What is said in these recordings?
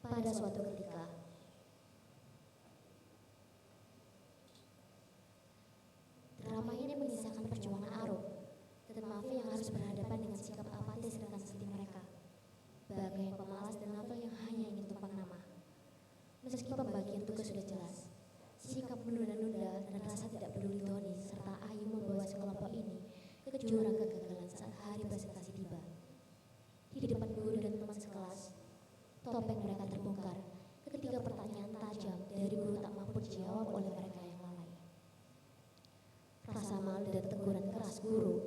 Pada suatu ketika, drama ini mengisahkan perjuangan Arum dan Mafi yang harus berhadapan dengan sikap apatis rekan setim mereka, bagai yang pemalas dan Navel yang hanya ingin tumpang nama. Meski pembagian tugas sudah jelas, sikap menunda-nunda dan rasa tidak peduli Tony serta Ayu membawa sekelompok ini ke jurang kegagalan saat hari presentasi tiba. Di depan guru dan teman sekelas, topeng mereka terbongkar ketika pertanyaan tajam dari guru tak mampu dijawab oleh mereka yang lalai. Rasa malu dan teguran keras guru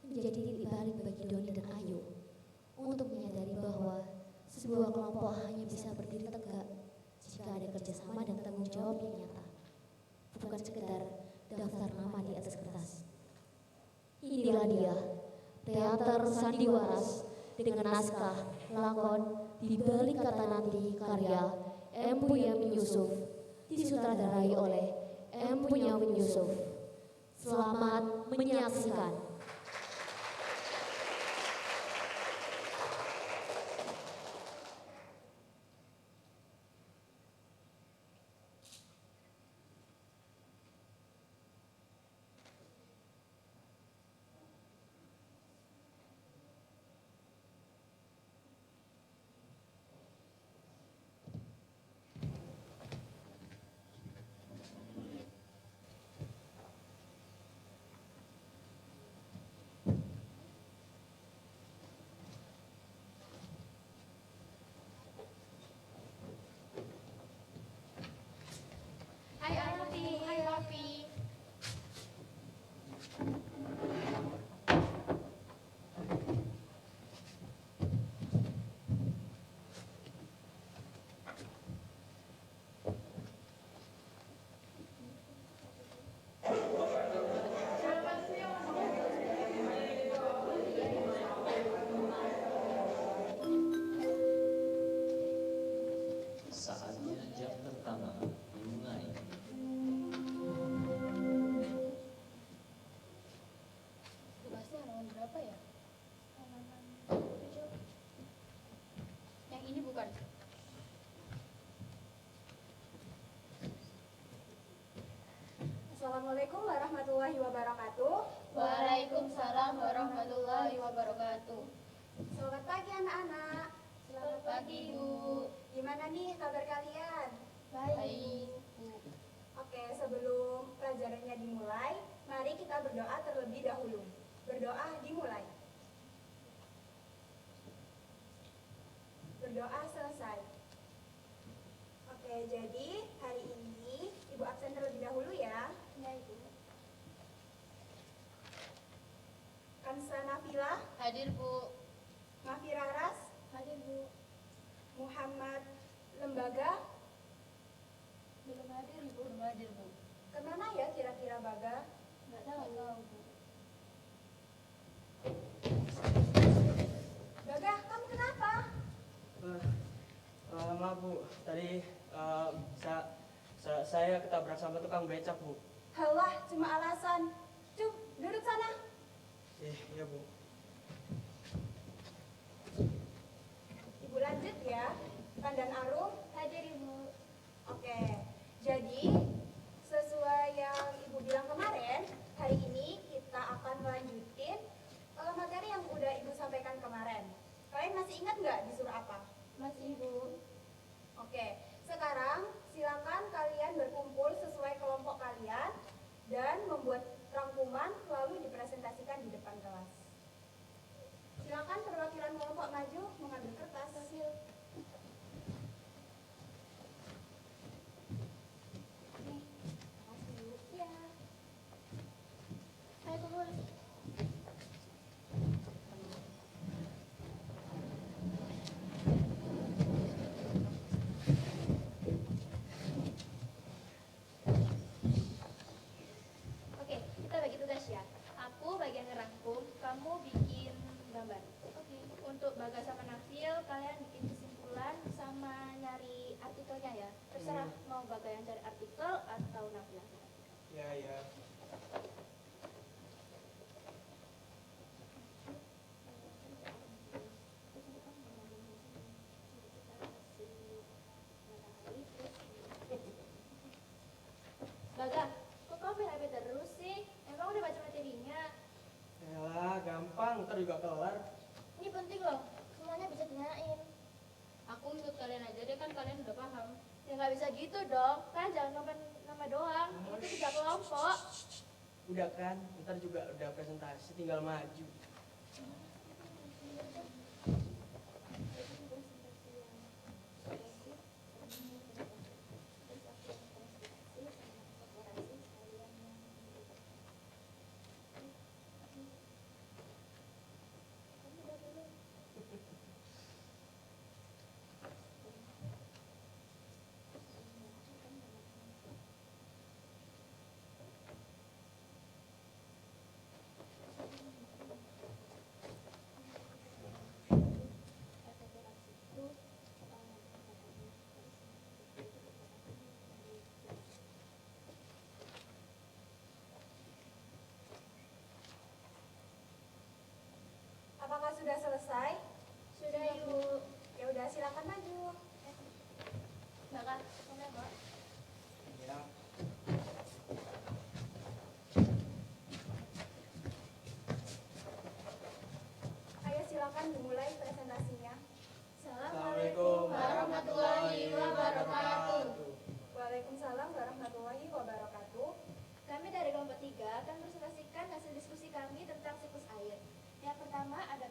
menjadi titik balik bagi Doni dan Ayu untuk menyadari bahwa sebuah kelompok hanya bisa berdiri tegak jika ada kerjasama dan tanggung jawab yang nyata, bukan sekedar daftar nama di atas kertas. Inilah dia, teater Sandiwaras dengan naskah, lakon, di balik kata nanti karya Empu Yamin Yusuf, disutradarai oleh Empu Yamin Yusuf. Selamat menyaksikan. Hai Arti, hai Raffi. Saatnya jam pertama dimulai. Tugasnya halaman berapa ya? Halaman 7. Yang ini bukan? Assalamualaikum warahmatullahi wabarakatuh. Waalaikumsalam warahmatullahi wabarakatuh. Selamat pagi anak-anak. Selamat pagi Bu. Gimana nih kabar kalian? Baik Bu. Oke, sebelum pelajarannya dimulai, mari kita berdoa terlebih dahulu. Berdoa dimulai. Berdoa selesai. Oke, jadi hari ini Ibu absen terlebih dahulu ya. Ya Ibu. Kansa Nafila, Hadir Bu. Mafi Raras, Hadir Bu. Muhammad Lembaga. Belum hadir Ibu. Belum hadir Bu. Kemana ya kira-kira Baga? Nggak tahu Bu. Baga, kamu kenapa? Maaf Bu, tadi saya ketabrak sama tukang becak Bu. Halah, cuma alasan. Cuk, duduk sana. Iya Bu. Ibu lanjut ya. Pandan Arum. Hadir Ibu. Oke, jadi sesuai yang Ibu bilang kemarin, hari ini kita akan melanjutin materi yang udah Ibu sampaikan kemarin. Kalian masih ingat nggak disuruh apa? Masih Ibu. Oke, sekarang silakan kalian berkumpul sesuai kelompok kalian dan membuat rangkuman lalu dipresentasikan di depan kelas. Silakan perwakilan kelompok maju mengambil kertas. Nih, makasih Bu. Iya. Ayo kumpul. Oke, kita bagi tugas ya. Aku bagian ngerangkum, kamu bikin gambar. Oke. Untuk Baga sama Nafil, kalian bikin kesimpulan sama nyari artikelnya ya. Terserah mau Baga yang cari artikel atau Nafil yang cari artikel. Ya. ntar juga kelar. Ini penting loh, semuanya bisa dinyain. Aku ikut kalian aja deh, kan kalian udah paham. Ya nggak bisa gitu dong, kan jangan nama doang. Itu tiga kelompok. Udah kan, ntar juga udah presentasi, tinggal maju. Apakah sudah selesai? Sudah yuk. Ya udah, silakan maju. Mbak Kak, mana Mbak? Ya. Ayo silakan dimulai presentasinya. Assalamualaikum warahmatullahi wabarakatuh. Waalaikumsalam warahmatullahi wabarakatuh. Kami dari kelompok 3 akan presentasikan hasil diskusi kami tentang siklus air. Yang pertama ada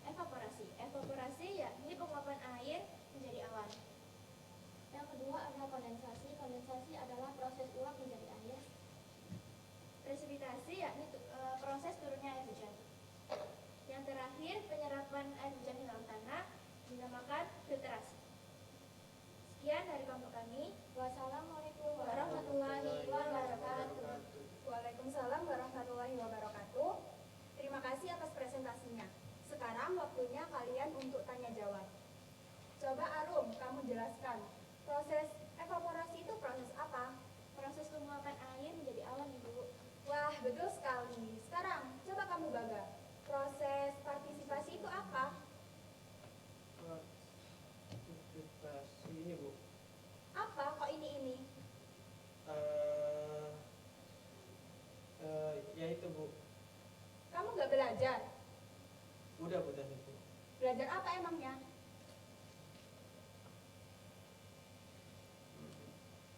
evaporasi. Evaporasi yakni penguapan air menjadi awan. Yang kedua adalah kondensasi. Kondensasi adalah proses uap menjadi air. Presipitasi yakni proses turunnya air hujan. Yang terakhir penyerapan air hujan di dalam tanah dinamakan filtrasi. Sekian dari kelompok kami. Wassalamualaikum warahmatullahi wabarakatuh. Waalaikumsalam warahmatullahi wabarakatuh. Terima kasih atas presentasinya. Sekarang waktunya kalian untuk tanya jawab. Coba Arum, kamu jelaskan. Proses evaporasi itu proses apa? Proses penguapan air menjadi awan, Ibu. Wah, betul sekali. Sekarang, coba kamu Baga. Proses partisipasi itu apa? Partisipasi ini Bu. Apa kok ini? Ya itu Bu. Kamu nggak belajar? Udah Bu tadi Bu. Belajar apa emangnya?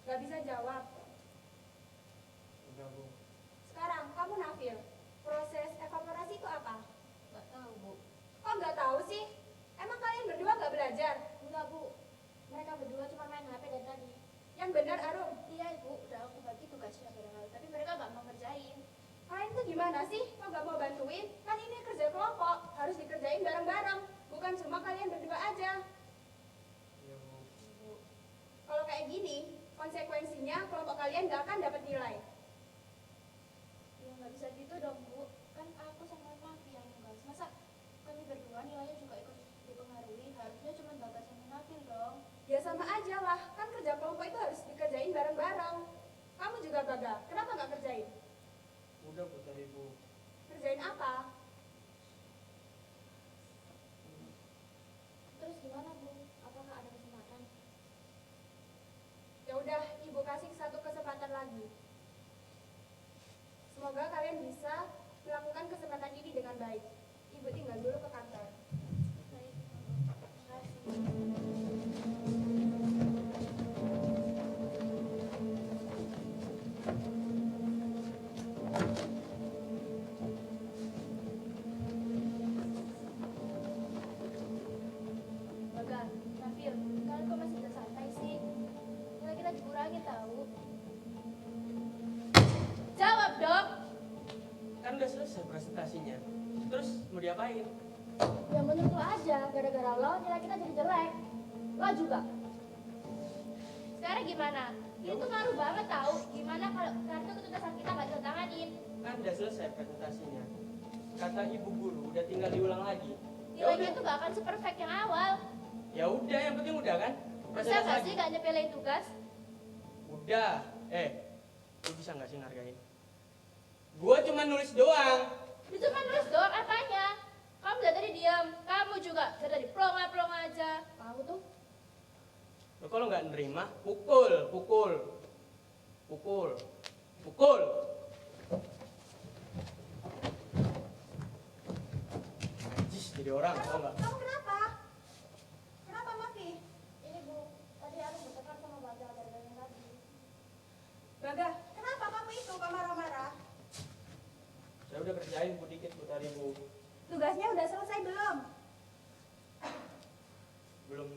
Nggak bisa jawab. Udah Bu. Sekarang, kamu Nafil. Proses evaporasi itu apa? Nggak tahu, Bu. Kok nggak tahu sih? Emang kalian berdua nggak belajar? Enggak, Bu. Mereka berdua cuma main HP dari tadi. Yang benar Arum. Iya, Ibu. Udah aku bagi tugasnya bareng-bareng. Tapi mereka nggak mau ngerjain. Kalian tuh gimana sih? Kok nggak mau bantuin? Kan ini kerja kelompok, harus dikerjain bareng-bareng. Bukan cuma kalian berdua aja. Iya Bu. Kalau kayak gini, konsekuensinya kelompok kalian nggak akan dapat nilai. Ya nggak bisa gitu dong, Bu. Kan aku sama Nafi yang nugas. Masa kami berdua nilainya juga ikut dipengaruhi? Harusnya cuma Bagas sama Nafil dong. Ya sama aja lah, kan kerja kelompok itu harus dikerjain bareng-bareng. Kamu juga Baga, kenapa nggak kerjain? Udah Bu tadi Bu. Kerjain apa? Terus gimana, Bu? Apakah ada kesempatan? Ya udah, Ibu kasih satu kesempatan lagi. Semoga kalian bisa melakukan kesempatan ini dengan baik. Ibu tinggal dulu ke kantor. Baik, terima kasih. Bagas, Nafil, kalian kok masih bisa santai sih? Nilai kita dikurangin tahu. Jawab dong. Kan udah selesai presentasinya. Terus mau diapain? Ya menurut lo aja, gara-gara lo nilai kita jadi jelek. Lo juga. Sekarang gimana? Ini tuh ngaruh banget tahu. Gimana kalau kartu ketugasan kita nggak ditandatanganin? Kan udah selesai presentasinya. Kata ibu guru udah tinggal diulang lagi. Nilainya tuh gak akan seperfect yang awal. Ya udah, yang penting udah kan? Bisa Presentasi gak lagi. sih gak nyepelein tugas? Udah, lu bisa nggak sih ngargain? Gua cuma nulis doang. Dia cuma nulis doang apanya? Kamu dari tadi diam, kamu juga dari tadi plong aja. Kamu tuh Lo kalau nggak nerima, pukul. jadi orang, tau nggak? Kamu kenapa? Kenapa Mafi? Ini Bu, tadi aku bertengkar sama Baga gara-gara yang tadi. Baga, kenapa kamu itu kok marah-marah? Saya udah kerjain Bu dikit Bu tadi Bu. Tugasnya udah selesai belum? Belum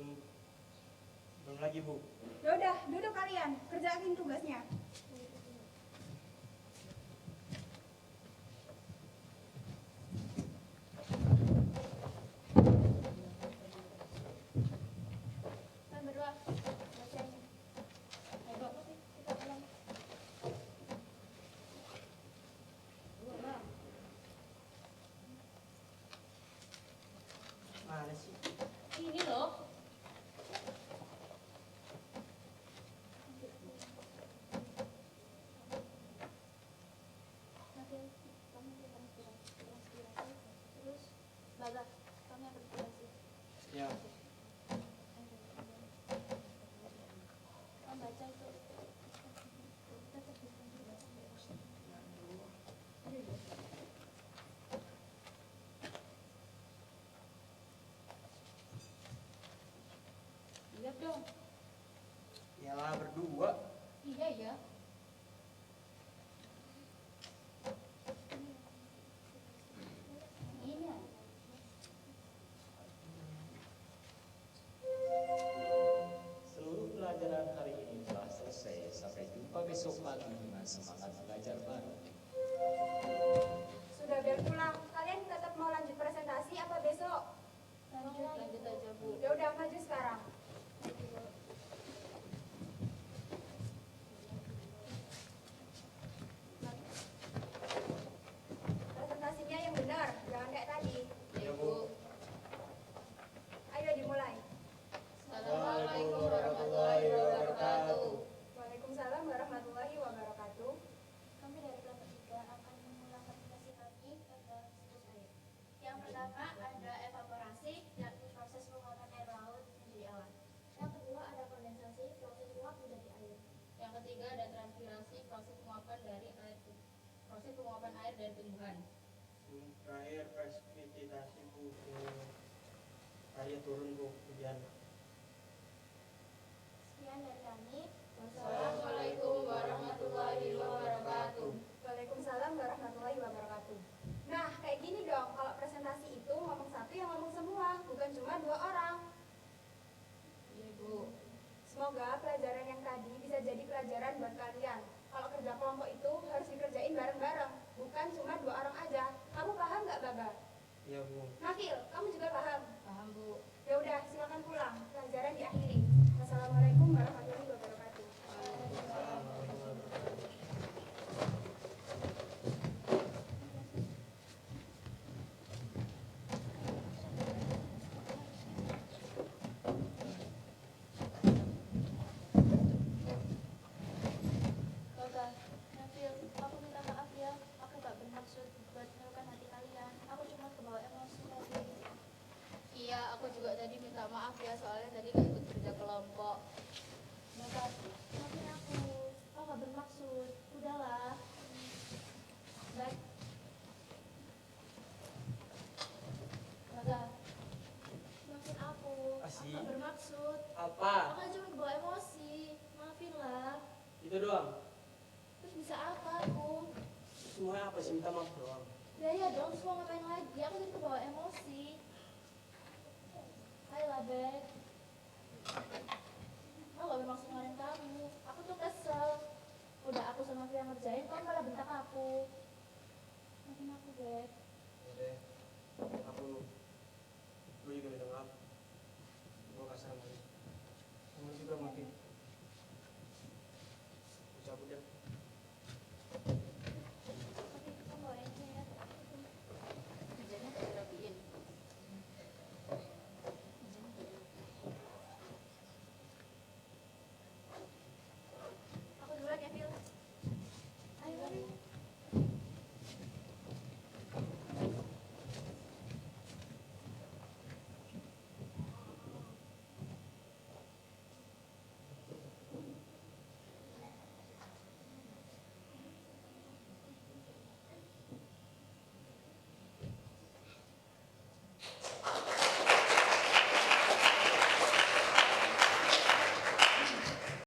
lagi Bu. Ya udah, duduk kalian, kerjain tugasnya. Kalian berdua bacain. Ayo, kita pulang. Mana sih? Ini loh. Nafil, kamu yang transpirasi. Terus, Baga, kamu yang transpirasi. Ya. Kamu baca itu. Lihat dong. Iyalah berdua. Iya ya. Ini ya. Seluruh pelajaran hari ini telah selesai. Sampai jumpa besok pagi dengan semangat belajar baru. Sudah bel pulang. Kalian tetap mau lanjut presentasi apa besok? Lanjut aja Bu. Ya udah maju sekarang. Presentasinya yang benar, jangan kayak tadi. Ya Bu. Ayo dimulai. Assalamualaikum warahmatullahi wabarakatuh. Waalaikumsalam warahmatullahi wabarakatuh. Kami dari kelompok 3 akan mengulang presentasi kami pada siklus air. Yang pertama ada evaporasi, yakni proses penguapan air laut menjadi awan. Yang kedua ada kondensasi, proses uap menjadi air. Yang ketiga ada transpirasi, proses penguapan air dari tumbuhan. Terakhir presipitasi Bu. Air turun Bu, hujan. Sekian dari kami. Wassalamualaikum warahmatullahi wabarakatuh. Waalaikumsalam warahmatullahi wabarakatuh. Nah, kayak gini dong, kalau presentasi itu ngomong satu yang ngomong semua, bukan cuma 2 orang. Iya Bu. Semoga pelajaran yang tadi bisa jadi pelajaran buat kalian. Kalau kerja kelompok itu harus dikerjain bareng-bareng, bukan cuma 2 orang aja. Kamu paham nggak, Baga? Iya Bu. Nafil, kamu juga paham? Paham Bu. Ya udah, silakan pulang. Pelajaran diakhiri. Wassalamualaikum warahmatullahi wabarakatuh. Baga, Nafil, aku minta maaf ya. Aku gak bermaksud buat melukai hati kalian. Aku cuma kebawa emosi tadi. Iya, aku juga tadi minta maaf ya, soalnya tadi gak ikut kerja kelompok. Baga, maafin aku gak bermaksud. Udahlah. Baik. Baga, maafin aku. Aku Asih. gak bermaksud. Apa? Aku kan cuma kebawa emosi. Maafin lah. Itu doang. Terus bisa apa aku? Semuanya apa sih, minta maaf doang. Ya dong, semua ngapain lagi? Aku jadi kebawa emosi. Hai lah, Bek. Aku gak bermaksud ngelarin kamu. Aku tuh kesel. Udah aku sama Fia ngerjain, kamu malah bentak aku. Maafin aku, Bek. Udah.